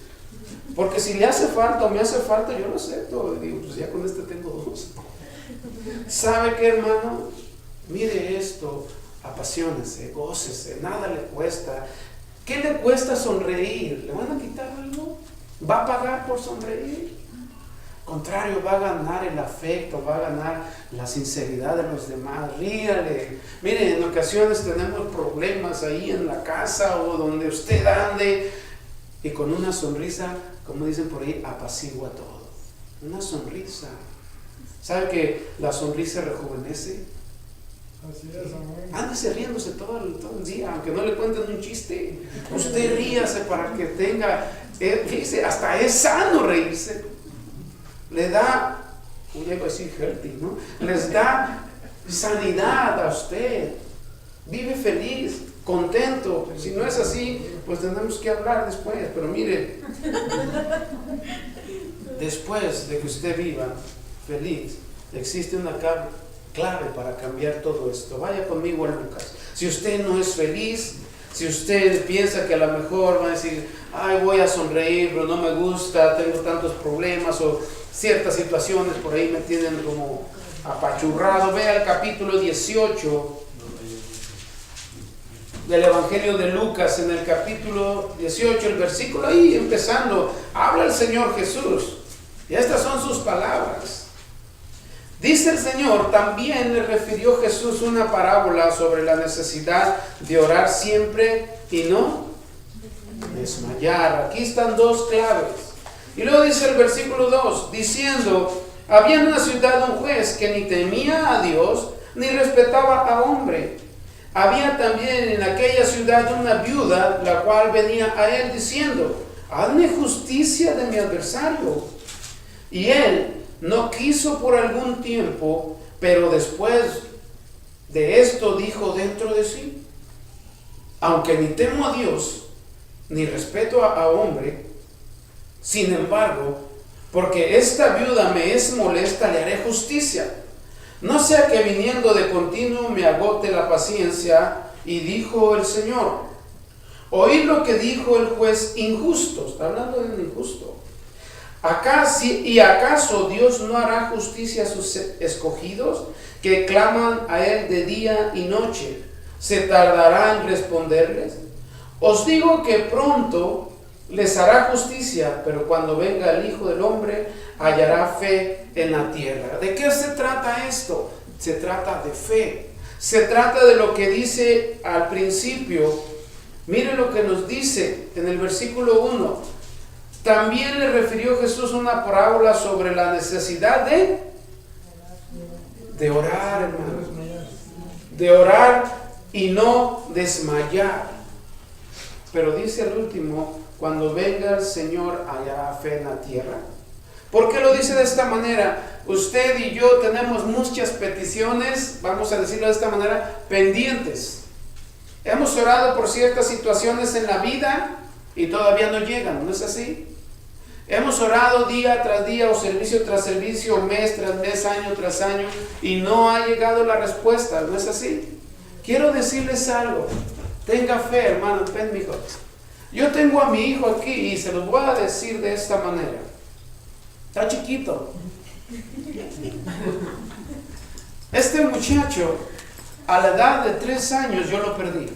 porque si le hace falta o me hace falta, yo lo acepto. Digo, pues ya con este tengo dos. ¿Sabe qué, hermano? Mire esto. Apasionese, gócese, nada le cuesta. ¿Qué le cuesta sonreír? ¿Le van a quitar algo? ¿Va a pagar por sonreír? Contrario, va a ganar el afecto, va a ganar la sinceridad de los demás. Ríale. Mire, en ocasiones tenemos problemas ahí en la casa o donde usted ande, y con una sonrisa, como dicen por ahí, apacigua todo. Una sonrisa. ¿Sabe que la sonrisa rejuvenece? Así es, amén. Ándese riéndose todo el día, aunque no le cuenten un chiste. Usted ríase para que tenga, fíjese, hasta es sano reírse. Le da, ya iba a decir healthy, ¿no? Les da sanidad a usted. Vive feliz, contento. Si no es así, pues tenemos que hablar después. Pero mire, después de que usted viva feliz, existe una clave para cambiar todo esto. Vaya conmigo a Lucas. Si usted no es feliz, si usted piensa que a lo mejor va a decir, ay, voy a sonreír, pero no me gusta, tengo tantos problemas o ciertas situaciones por ahí me tienen como apachurrado, vea el capítulo 18 del Evangelio de Lucas. En el capítulo 18, el versículo ahí empezando, habla el Señor Jesús y estas son sus palabras. Dice el Señor, también le refirió Jesús una parábola sobre la necesidad de orar siempre y no desmayar. Aquí están dos claves. Y luego dice el versículo 2, diciendo, había en una ciudad un juez que ni temía a Dios, ni respetaba a hombre. Había también en aquella ciudad una viuda, la cual venía a él diciendo, hazme justicia de mi adversario. Y él no quiso por algún tiempo, pero después de esto dijo dentro de sí, aunque ni temo a Dios, ni respeto a hombre, sin embargo, porque esta viuda me es molesta, le haré justicia. No sea que viniendo de continuo me agote la paciencia. Y dijo el Señor, oíd lo que dijo el juez injusto. Está hablando de un injusto. ¿Acaso Dios no hará justicia a sus escogidos que claman a Él de día y noche? ¿Se tardará en responderles? Os digo que pronto les hará justicia, pero cuando venga el Hijo del Hombre hallará fe en la tierra. ¿De qué se trata esto? Se trata de fe. Se trata de lo que dice al principio. Miren lo que nos dice en el versículo 1. También le refirió Jesús una parábola sobre la necesidad de orar, hermanos. De orar y no desmayar. Pero dice el último, cuando venga el Señor hallará fe en la tierra. ¿Por qué lo dice de esta manera? Usted y yo tenemos muchas peticiones, vamos a decirlo de esta manera, pendientes. Hemos orado por ciertas situaciones en la vida y todavía no llegan, ¿no es así? Hemos orado día tras día o servicio tras servicio, mes tras mes, año tras año y no ha llegado la respuesta, ¿no es así? Quiero decirles algo, tenga fe, hermano, ven, mijo. Yo tengo a mi hijo aquí y se los voy a decir de esta manera. Está chiquito. Este muchacho, a la edad de 3 años, yo lo perdí.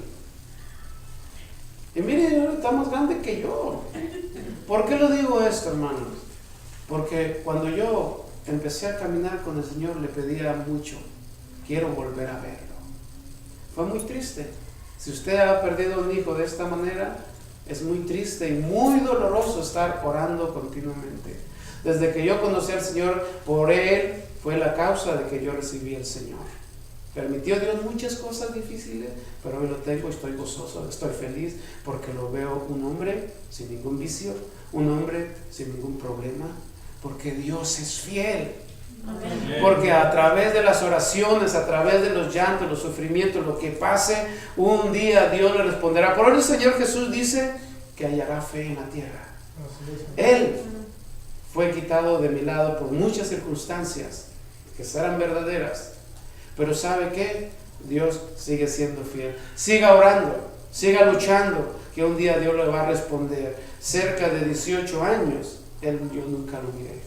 Y mire, ahora está más grande que yo. ¿Por qué lo digo esto, hermanos? Porque cuando yo empecé a caminar con el Señor, le pedía mucho. Quiero volver a verlo. Fue muy triste. Si usted ha perdido un hijo de esta manera, es muy triste y muy doloroso estar orando continuamente. Desde que yo conocí al Señor, por Él fue la causa de que yo recibí al Señor. Permitió Dios muchas cosas difíciles, pero hoy lo tengo, estoy gozoso, estoy feliz, porque lo veo un hombre sin ningún vicio, un hombre sin ningún problema, porque Dios es fiel. Amén. Porque a través de las oraciones, a través de los llantos, los sufrimientos, lo que pase, un día Dios le responderá. Por eso el Señor Jesús dice que hallará fe en la tierra. Él fue quitado de mi lado por muchas circunstancias que serán verdaderas, pero ¿sabe qué? Dios sigue siendo fiel. Siga orando, siga luchando, que un día Dios le va a responder. Cerca de 18 años, yo nunca lo miré.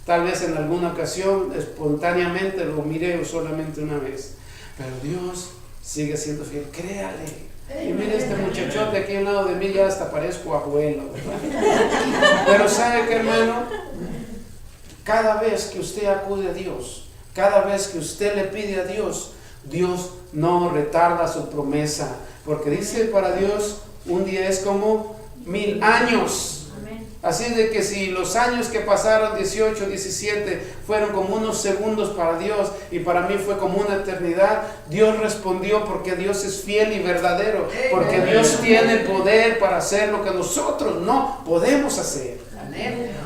Tal vez en alguna ocasión, espontáneamente lo miré solamente una vez, pero Dios sigue siendo fiel. Créale. Y mire, este muchachote aquí al lado de mí, ya hasta parezco abuelo, ¿verdad? Pero ¿sabe qué, hermano? Cada vez que usted acude a Dios, cada vez que usted le pide a Dios, Dios no retarda su promesa, porque dice para Dios un día es como 1000 años. Así de que si los años que pasaron, 18, 17, fueron como unos segundos para Dios y para mí fue como una eternidad, Dios respondió, porque Dios es fiel y verdadero, porque Dios tiene el poder para hacer lo que nosotros no podemos hacer.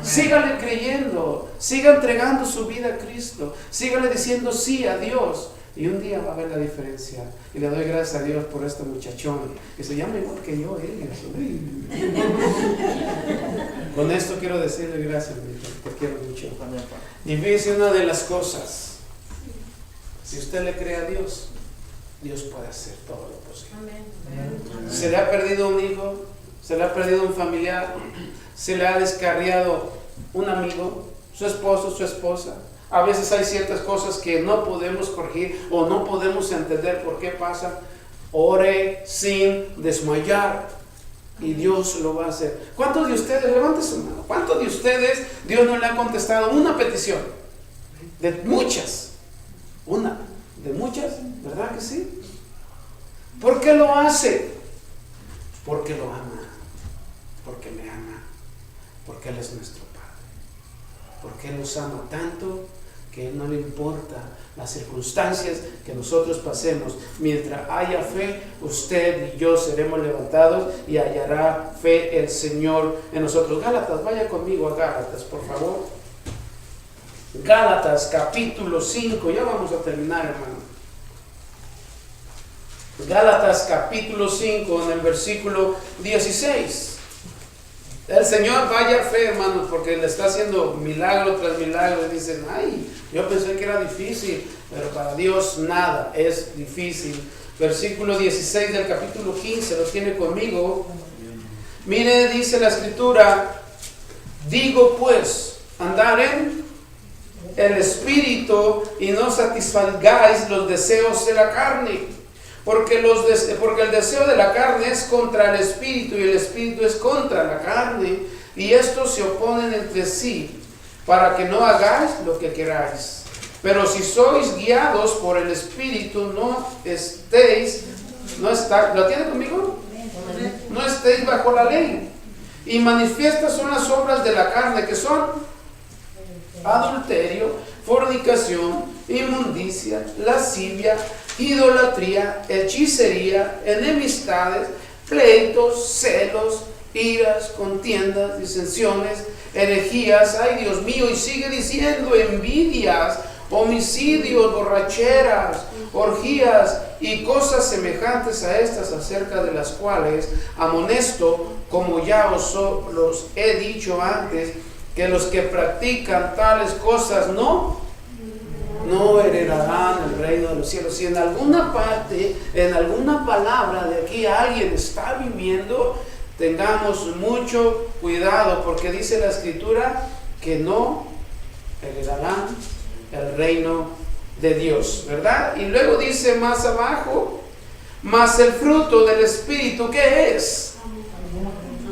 Sígale creyendo, siga entregando su vida a Cristo, sígale diciendo sí a Dios. Y un día va a ver la diferencia. Y le doy gracias a Dios por este muchachón, que se llama igual que yo, Con esto quiero decirle gracias, mi hijo, te quiero mucho. Y fíjese una de las cosas. Si usted le cree a Dios, Dios puede hacer todo lo posible. Se le ha perdido un hijo, se le ha perdido un familiar, se le ha descarriado un amigo, su esposo, su esposa. A veces hay ciertas cosas que no podemos corregir o no podemos entender por qué pasa. Ore sin desmayar y Dios lo va a hacer. ¿Cuántos de ustedes, levanten su mano, cuántos de ustedes Dios no le ha contestado una petición? De muchas. Una de muchas, ¿verdad que sí? ¿Por qué lo hace? Porque lo ama, porque me ama, porque Él es nuestro Padre, porque Él nos ama tanto que no le importa las circunstancias que nosotros pasemos. Mientras haya fe, usted y yo seremos levantados y hallará fe el Señor en nosotros. Gálatas, vaya conmigo a Gálatas, por favor. Gálatas capítulo 5, ya vamos a terminar, hermano. Gálatas capítulo 5 en el versículo 16. El Señor vaya fe, hermanos, porque le está haciendo milagro tras milagro. Y dicen, ay, yo pensé que era difícil, pero para Dios nada es difícil. Versículo 16 del capítulo 15, ¿lo tiene conmigo? Mire, dice la Escritura, digo pues, andar en el Espíritu y no satisfagáis los deseos de la carne. Porque el deseo de la carne es contra el Espíritu y el Espíritu es contra la carne, y estos se oponen entre sí, para que no hagáis lo que queráis. Pero si sois guiados por el Espíritu, ¿lo tiene conmigo? No estéis bajo la ley. Y manifiestas son las obras de la carne, que son adulterio, fornicación, inmundicia, lascivia, idolatría, hechicería, enemistades, pleitos, celos, iras, contiendas, disensiones, herejías, ay Dios mío, y sigue diciendo, envidias, homicidios, borracheras, orgías y cosas semejantes a estas, acerca de las cuales amonesto, como ya los he dicho antes, que los que practican tales cosas no heredarán el reino de los cielos. Si en alguna parte, en alguna palabra de aquí alguien está viviendo, tengamos mucho cuidado, porque dice la Escritura que no heredarán el reino de Dios, ¿verdad? Y luego dice más abajo, mas el fruto del Espíritu, ¿qué es?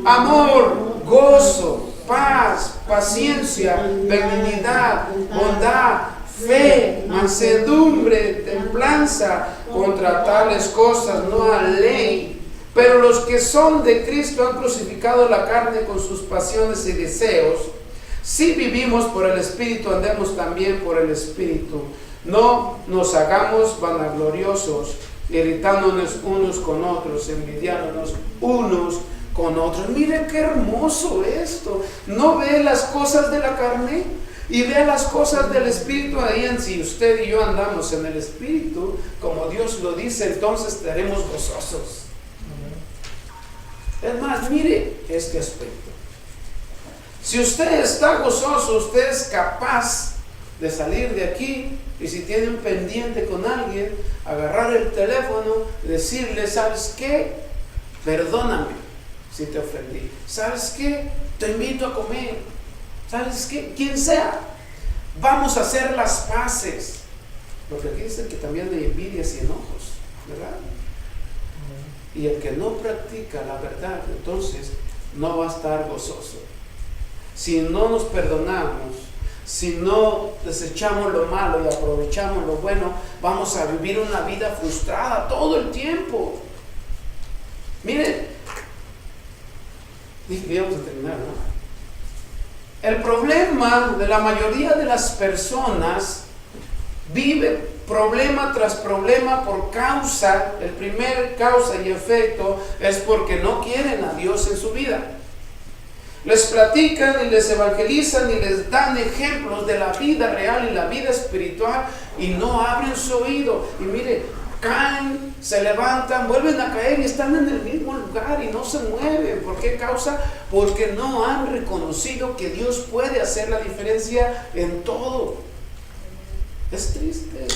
Amor, gozo, paz, paciencia, benignidad, bondad, fe, mansedumbre, templanza. Contra tales cosas no hay ley. Pero los que son de Cristo han crucificado la carne con sus pasiones y deseos. Si vivimos por el Espíritu, andemos también por el Espíritu. No nos hagamos vanagloriosos, irritándonos unos con otros, envidiándonos unos con otros. Miren qué hermoso esto. ¿No ve las cosas de la carne? Y ve las cosas del Espíritu ahí. Si usted y yo andamos en el Espíritu, como Dios lo dice, entonces estaremos gozosos. Es más, mire este aspecto. Si usted está gozoso, usted es capaz de salir de aquí, y si tiene un pendiente con alguien, agarrar el teléfono, decirle, ¿sabes qué? Perdóname si te ofendí. ¿Sabes qué? Te invito a comer. ¿Sabes qué? Quien sea, vamos a hacer las paces. Porque aquí dice que también hay envidias y enojos, ¿verdad? Y el que no practica la verdad, entonces no va a estar gozoso. Si no nos perdonamos, si no desechamos lo malo y aprovechamos lo bueno, vamos a vivir una vida frustrada todo el tiempo. Miren, dije que íbamos a terminar, ¿no? El problema de la mayoría de las personas vive problema tras problema por causa, el primer causa y efecto es porque no quieren a Dios en su vida. Les platican y les evangelizan y les dan ejemplos de la vida real y la vida espiritual y no abren su oído. Y mire, caen, se levantan, vuelven a caer y están en el mismo lugar y no se mueven. ¿Por qué causa? Porque no han reconocido que Dios puede hacer la diferencia en todo. Es triste.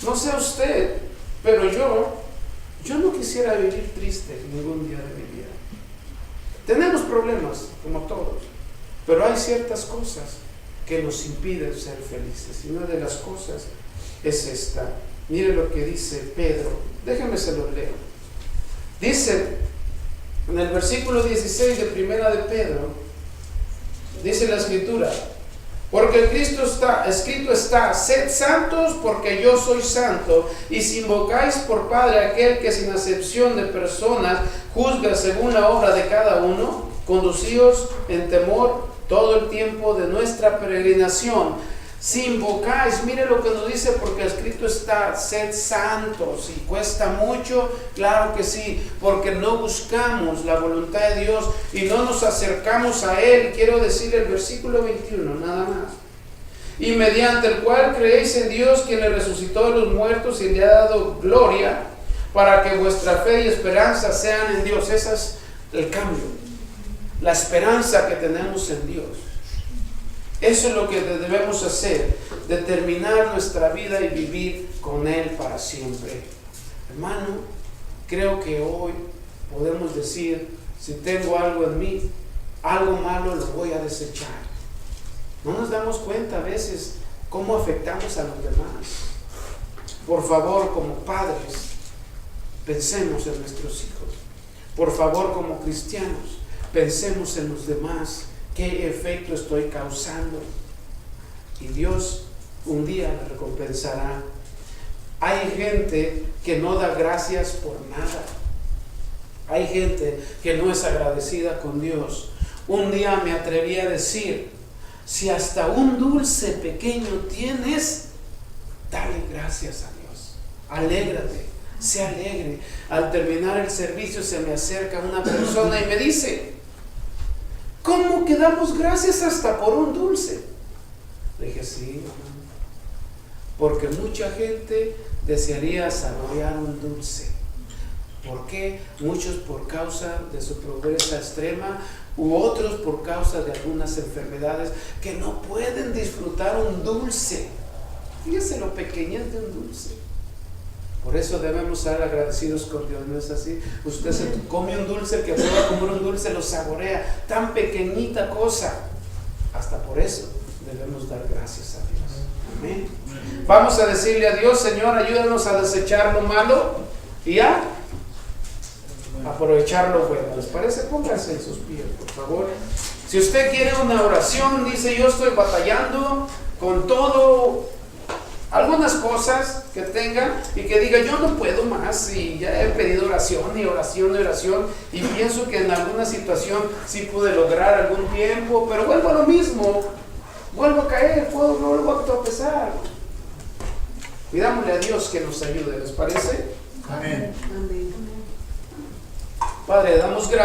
No sé usted, pero yo no quisiera vivir triste ningún día de mi vida. Tenemos problemas, como todos, pero hay ciertas cosas que nos impiden ser felices. Y una de las cosas es esta. Mire lo que dice Pedro. Déjeme se lo leo. Dice en el versículo 16 de Primera de Pedro, dice la Escritura: Porque escrito está, sed santos porque yo soy santo. Y si invocáis por Padre aquel que sin acepción de personas juzga según la obra de cada uno, conducíos en temor todo el tiempo de nuestra peregrinación. Si invocáis, mire lo que nos dice, porque escrito está, sed santos. Y cuesta mucho, claro que sí, porque no buscamos la voluntad de Dios y no nos acercamos a Él. Quiero decir el versículo 21, nada más. Y mediante el cual creéis en Dios, quien le resucitó de los muertos y le ha dado gloria, para que vuestra fe y esperanza sean en Dios. Ese es el cambio, la esperanza que tenemos en Dios. Eso es lo que debemos hacer, determinar nuestra vida y vivir con Él para siempre. Hermano, creo que hoy podemos decir, si tengo algo en mí, algo malo lo voy a desechar. No nos damos cuenta a veces cómo afectamos a los demás. Por favor, como padres, pensemos en nuestros hijos. Por favor, como cristianos, pensemos en los demás. ¿Qué efecto estoy causando? Y Dios un día me recompensará. Hay gente que no da gracias por nada. Hay gente que no es agradecida con Dios. Un día me atreví a decir, si hasta un dulce pequeño tienes, dale gracias a Dios. Alégrate, sé alegre. Al terminar el servicio se me acerca una persona y me dice, ¿cómo que damos gracias hasta por un dulce? Le dije, sí, mamá, porque mucha gente desearía saborear un dulce. ¿Por qué? Muchos por causa de su pobreza extrema, u otros por causa de algunas enfermedades que no pueden disfrutar un dulce. Fíjese lo pequeñez de un dulce. Por eso debemos estar agradecidos con Dios, ¿no es así? Usted se come un dulce, que pueda comer un dulce, lo saborea, tan pequeñita cosa. Hasta por eso debemos dar gracias a Dios. Amén. Vamos a decirle a Dios, Señor, ayúdanos a desechar lo malo y a aprovechar lo bueno. ¿Les parece? Pónganse en sus pies, por favor. Si usted quiere una oración, dice, yo estoy batallando con todo, algunas cosas que tenga y que diga, yo no puedo más y ya he pedido oración y oración y oración y pienso que en alguna situación sí pude lograr algún tiempo, pero vuelvo a lo mismo, vuelvo a caer, vuelvo a tropezar. Pidámosle a Dios que nos ayude, ¿les parece? Amén. Padre, damos gracias.